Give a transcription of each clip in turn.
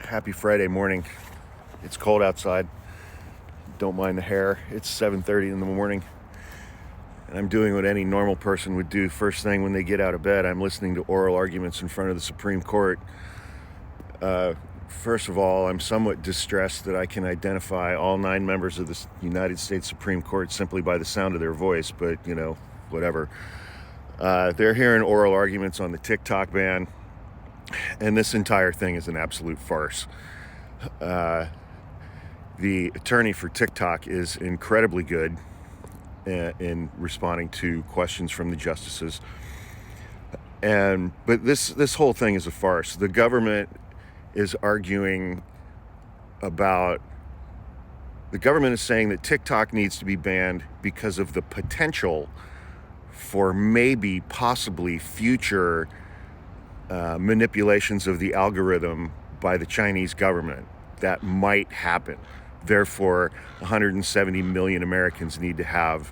Happy Friday morning. It's cold outside. Don't mind the hair. It's 7:30 in the morning. And I'm doing what any normal person would do first thing when they get out of bed. I'm listening to oral arguments in front of the Supreme Court. First of all, I'm somewhat distressed that I can identify all 9 members of the United States Supreme Court simply by the sound of their voice, but, whatever. They're hearing oral arguments on the TikTok ban, and this entire thing is an absolute farce. The attorney for TikTok is incredibly good in responding to questions from the justices. But this whole thing is a farce. The government is arguing about, the government is saying that TikTok needs to be banned because of the potential for maybe, possibly future manipulations of the algorithm by the Chinese government. That might happen. Therefore, 170 million Americans need to have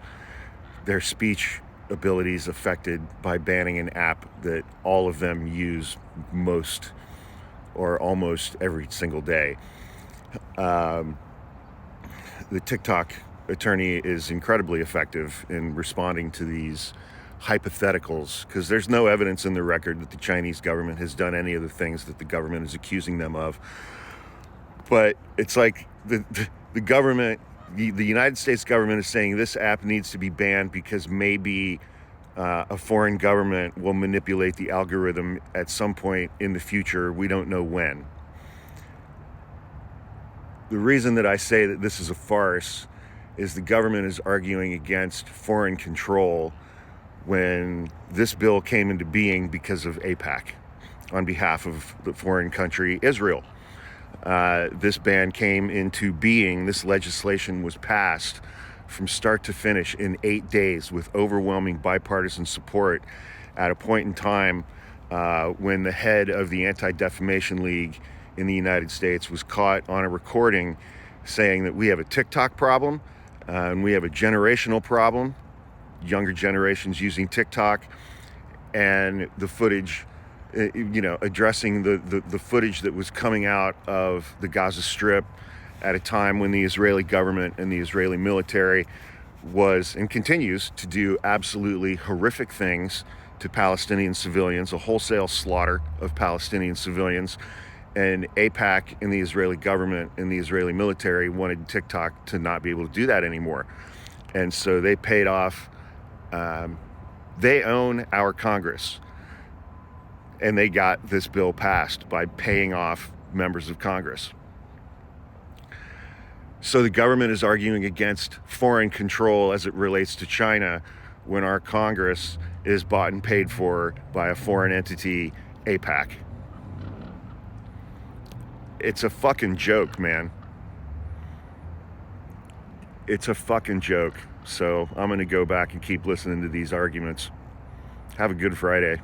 their speech abilities affected by banning an app that all of them use most or almost every single day. The TikTok attorney is incredibly effective in responding to these hypotheticals, because there's no evidence in the record that the Chinese government has done any of the things that the government is accusing them of. But it's like the government, the United States government is saying this app needs to be banned because maybe a foreign government will manipulate the algorithm at some point in the future. We don't know when. The reason that I say that this is a farce is the government is arguing against foreign control when this bill came into being because of AIPAC on behalf of the foreign country Israel. This ban came into being, this legislation was passed from start to finish in 8 days with overwhelming bipartisan support at a point in time when the head of the Anti-Defamation League in the United States was caught on a recording saying that we have a TikTok problem and we have a generational problem, younger generations using TikTok, and the footage, addressing the footage that was coming out of the Gaza Strip at a time when the Israeli government and the Israeli military was and continues to do absolutely horrific things to Palestinian civilians, a wholesale slaughter of Palestinian civilians. And AIPAC and the Israeli government and the Israeli military wanted TikTok to not be able to do that anymore. And so they paid off, they own our Congress. And they got this bill passed by paying off members of Congress. So the government is arguing against foreign control as it relates to China when our Congress is bought and paid for by a foreign entity, AIPAC. It's a fucking joke, man. It's a fucking joke. So I'm going to go back and keep listening to these arguments. Have a good Friday.